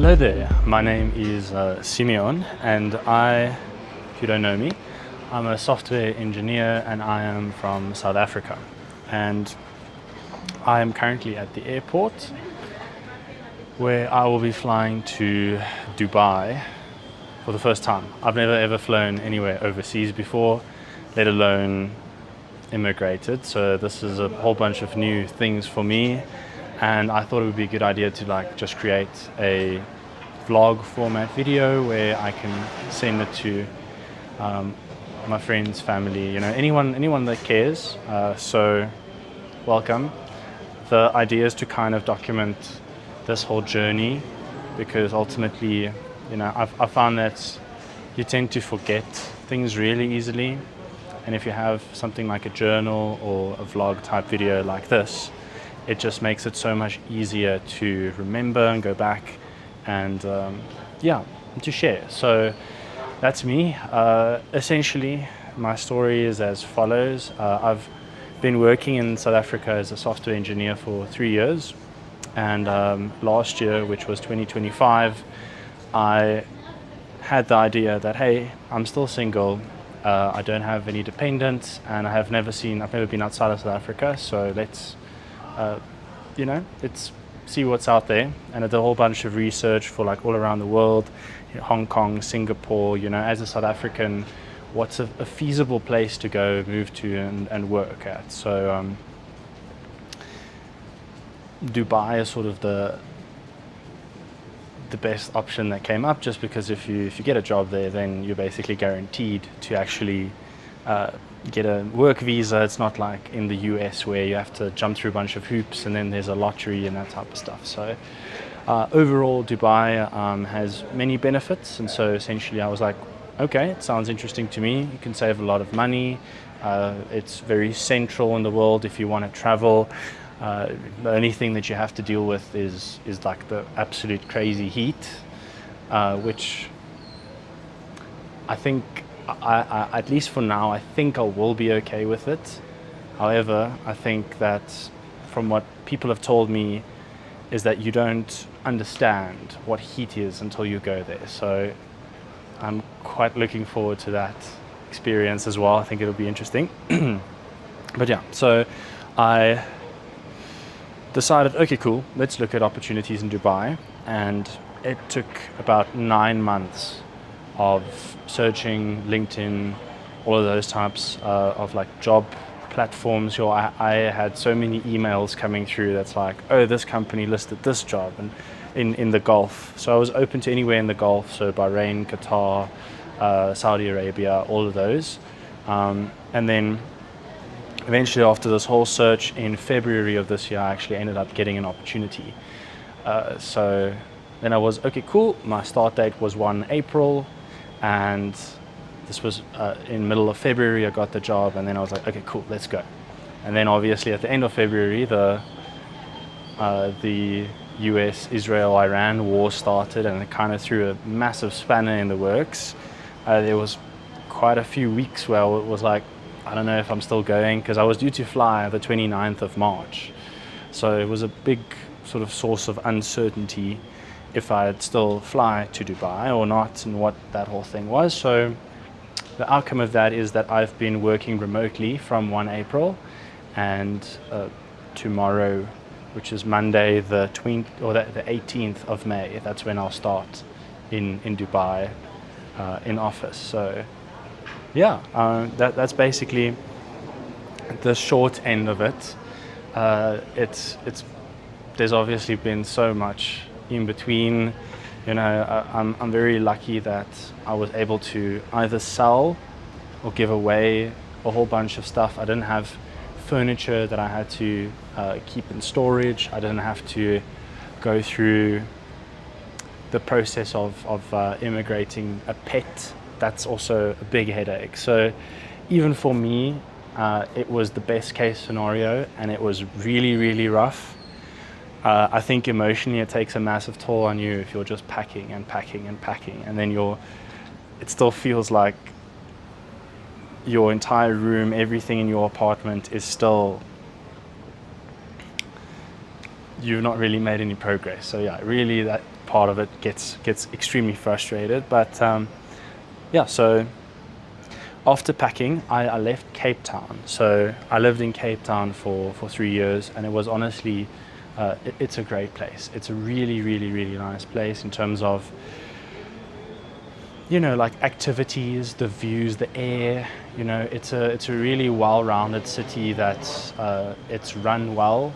Hello there, my name is Simeon, and if you don't know me, I'm a software engineer and I am from South Africa. And I am currently at the airport where I will be flying to Dubai for the first time. I've never ever flown anywhere overseas before, let alone immigrated, so this is a whole bunch of new things for me. And I thought it would be a good idea to just create a vlog format video where I can send it to my friends, family, anyone that cares. So welcome. The idea is to kind of document this whole journey, because ultimately, I've found that you tend to forget things really easily. And if you have something like a journal or a vlog type video like this, it just makes it so much easier to remember and go back and to share. So that's me. Essentially, my story is as follows. I've been working in South Africa as a software engineer for 3 years. And last year, which was 2025, I had the idea that, hey, I'm still single. I don't have any dependents, and I've never been outside of South Africa. So let's see what's out there. And I did a whole bunch of research for all around the world, Hong Kong, Singapore, as a South African, what's a feasible place to go, move to and work at. So Dubai is sort of the best option that came up, just because if you get a job there, then you're basically guaranteed to actually get a work visa. It's not like in the US where you have to jump through a bunch of hoops and then there's a lottery and that type of stuff. So overall, Dubai has many benefits, and so essentially I was like, okay, it sounds interesting to me. You can save a lot of money. It's very central in the world if you want to travel. The only thing that you have to deal with is like the absolute crazy heat, which I think, I at least for now, I think I will be okay with it. However, I think that from what people have told me is that you don't understand what heat is until you go there. So I'm quite looking forward to that experience as well. I think it'll be interesting. But yeah, so I decided, okay, cool, let's look at opportunities in Dubai. And it took about 9 months of searching LinkedIn, all of those types of job platforms. I had so many emails coming through that's like, oh, this company listed this job and in the Gulf. So I was open to anywhere in the Gulf, so Bahrain, Qatar, Saudi Arabia, all of those. And then eventually, after this whole search in February of this year, I actually ended up getting an opportunity. So then I was, okay, cool. My start date was 1 April. And this was in middle of February, I got the job, and then I was like, okay, cool, let's go. And then obviously at the end of February, the US, Israel, Iran war started, and it kind of threw a massive spanner in the works. There was quite a few weeks where it was like, I don't know if I'm still going, because I was due to fly the 29th of March. So it was a big sort of source of uncertainty if I'd still fly to Dubai or not, and what that whole thing was. So the outcome of that is that I've been working remotely from 1 April, and tomorrow, which is Monday the 18th of May, that's when I'll start in Dubai in office. So yeah, that's basically the short end of it. There's obviously been so much in between. I'm very lucky that I was able to either sell or give away a whole bunch of stuff. I didn't have furniture that I had to keep in storage. I didn't have to go through the process of immigrating a pet. That's also a big headache. So even for me, it was the best case scenario, and it was really, really rough. I think emotionally it takes a massive toll on you if you're just packing and packing and packing, and then it still feels like your entire room, everything in your apartment is still, you've not really made any progress. So yeah, really part of it gets extremely frustrated. But yeah, so after packing, I left Cape Town. So I lived in Cape Town for 3 years, and it was honestly, it's a great place. It's a really, really, really nice place in terms of, like activities, the views, the air. It's a really well-rounded city that it's run well.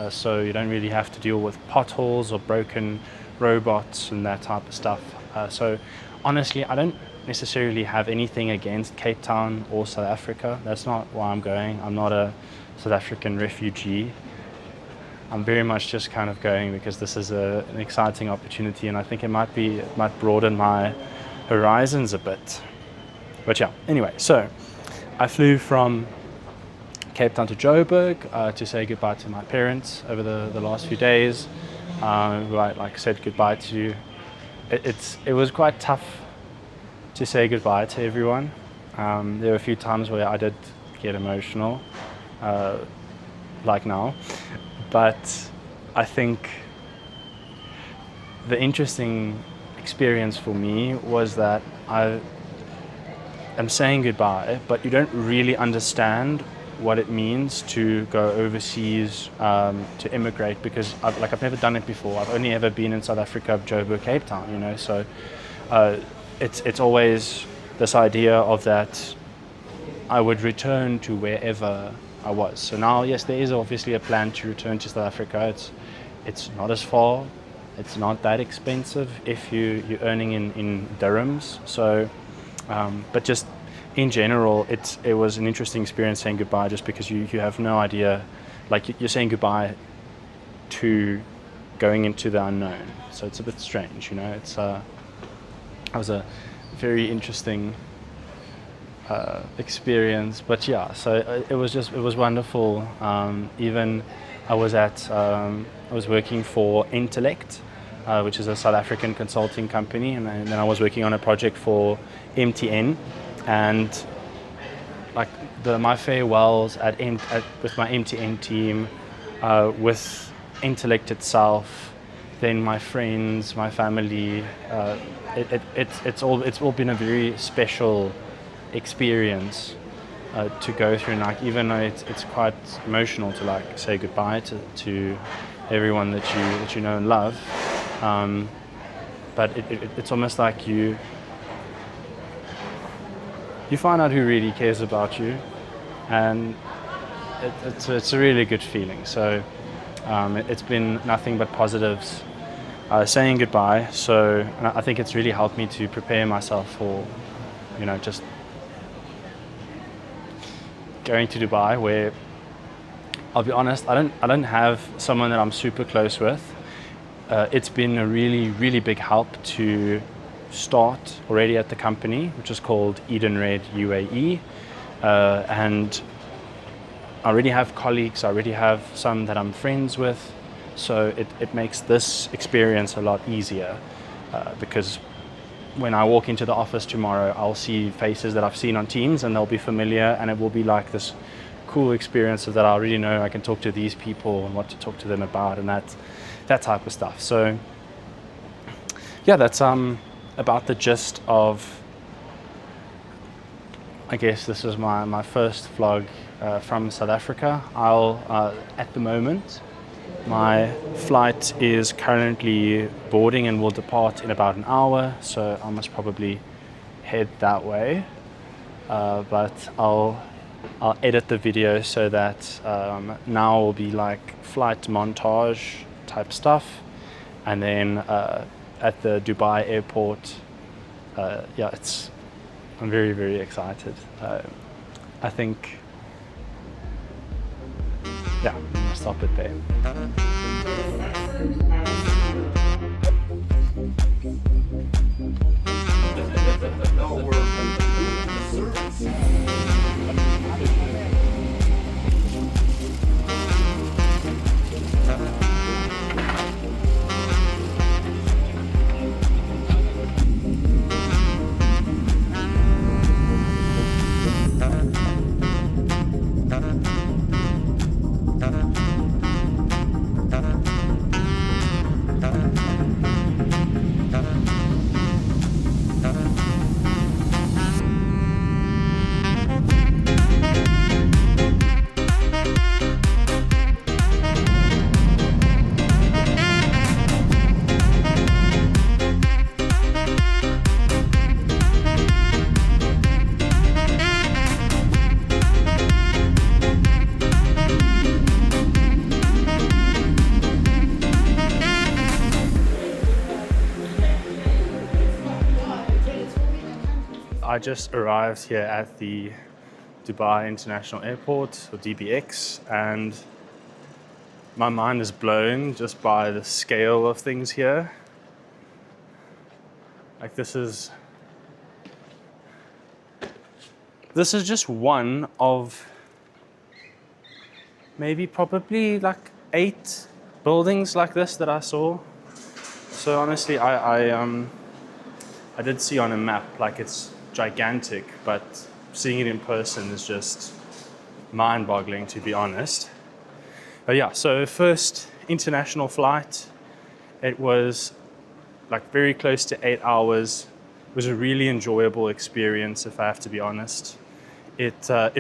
So you don't really have to deal with potholes or broken robots and that type of stuff. So honestly, I don't necessarily have anything against Cape Town or South Africa. That's not why I'm going. I'm not a South African refugee. I'm very much just kind of going because this is an exciting opportunity, and I think it might broaden my horizons a bit. But yeah, anyway, so I flew from Cape Town to Joburg to say goodbye to my parents over the last few days. Who I said goodbye to. It was quite tough to say goodbye to everyone. There were a few times where I did get emotional, like now. But I think the interesting experience for me was that I am saying goodbye, but you don't really understand what it means to go overseas, to immigrate, because I've never done it before. I've only ever been in South Africa, Joburg, Cape Town, so it's always this idea of that I would return to wherever I was. So now, yes, there is obviously a plan to return to South Africa. It's not as far, it's not that expensive if you're earning in dirhams. So, but just in general, it was an interesting experience saying goodbye, just because you have no idea, like you're saying goodbye to going into the unknown. So it's a bit strange, it was a very interesting experience. But yeah, so it was wonderful. Even I was working for Intellect, which is a South African consulting company, and then I was working on a project for MTN, and like my farewells with my MTN team, with Intellect itself, then my friends, my family. It's all been a very special experience to go through, and even though it's quite emotional to say goodbye to everyone that you know and love, but it's almost like you find out who really cares about you, and it's a really good feeling. So it's been nothing but positives saying goodbye. So I think it's really helped me to prepare myself for just going to Dubai, where I'll be honest, I don't have someone that I'm super close with. It's been a really, really big help to start already at the company, which is called Edenred UAE, and I already have colleagues, I already have some that I'm friends with, so it makes this experience a lot easier, because when I walk into the office tomorrow, I'll see faces that I've seen on Teams, and they'll be familiar, and it will be like this cool experience that I already know I can talk to these people and what to talk to them about, and that type of stuff. So yeah, that's about the gist of, I guess this is my first vlog from South Africa. At the moment, my flight is currently boarding and will depart in about an hour, so I must probably head that way. But I'll edit the video so that now will be like flight montage type stuff, and then at the Dubai airport, I'm very, very excited. I think, yeah, I'm gonna stop it there. I just arrived here at the Dubai International Airport, or DBX, and my mind is blown just by the scale of things here. Like this is just one of maybe probably like 8 buildings like this that I saw. So honestly, I did see on a map like it's gigantic, but seeing it in person is just mind-boggling, to be honest. But yeah, so first international flight, it was like very close to 8 hours. It was a really enjoyable experience, if I have to be honest. It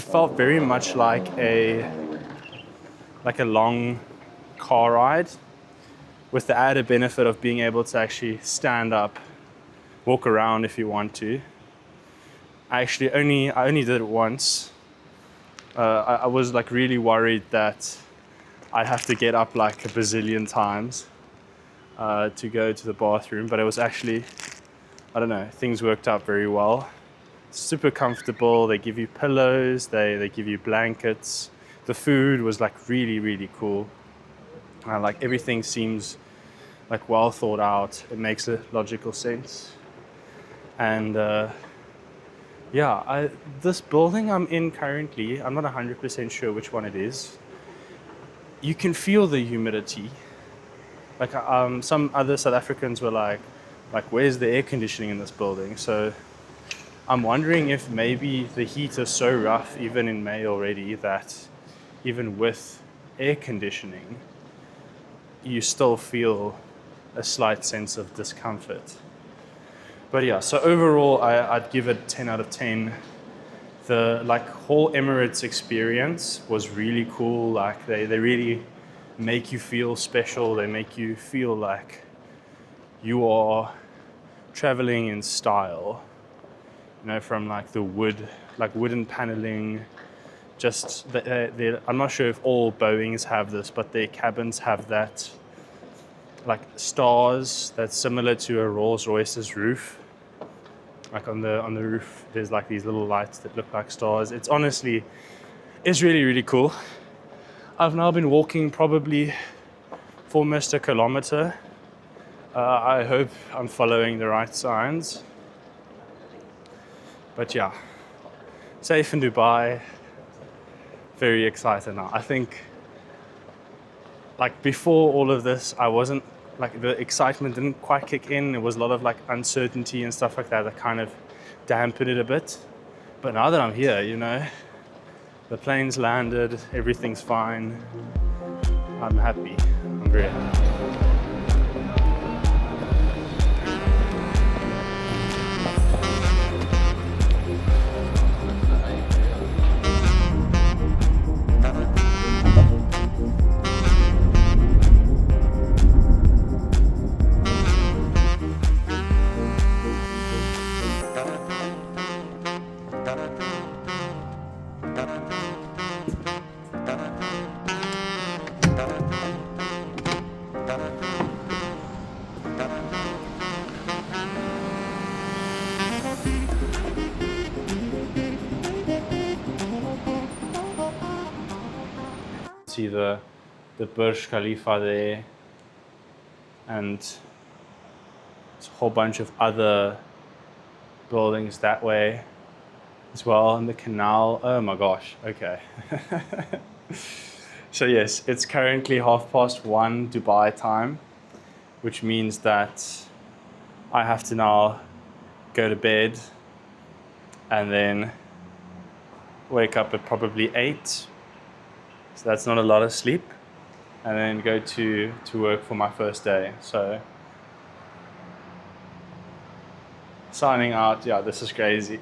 felt very much like a long car ride, with the added benefit of being able to actually stand up, walk around if you want to. I only did it once. I was like really worried that I'd have to get up like a bazillion times to go to the bathroom, but it was actually, I don't know, things worked out very well. Super comfortable. They give you pillows, they give you blankets. The food was like really, really cool. Like everything seems like well thought out. It makes a logical sense. And this building I'm in currently, I'm not 100% sure which one it is. You can feel the humidity. Like some other South Africans were like, where's the air conditioning in this building? So I'm wondering if maybe the heat is so rough, even in May already, that even with air conditioning, you still feel a slight sense of discomfort. But yeah, so overall, I'd give it 10 out of 10. The whole Emirates experience was really cool. Like they really make you feel special. They make you feel like you are traveling in style. You know, from like the wooden paneling. Just I'm not sure if all Boeings have this, but their cabins have that like stars that's similar to a Rolls-Royce's roof. Like on the roof, there's like these little lights that look like stars. It's really, really cool. I've now been walking probably for almost a kilometer. I hope I'm following the right signs. But yeah, safe in Dubai. Very excited now. I think like before all of this, I wasn't like, the excitement didn't quite kick in. It was a lot of like uncertainty and stuff like that kind of dampened it a bit. But now that I'm here, you know, the plane's landed, everything's fine. I'm happy. I'm very happy. See the Burj Khalifa there, and there's a whole bunch of other buildings that way as well, and the canal. Oh my gosh, okay. So yes, it's currently 1:30 Dubai time, which means that I have to now go to bed and then wake up at probably 8. So that's not a lot of sleep, and then go to work for my first day. So signing out, yeah, this is crazy.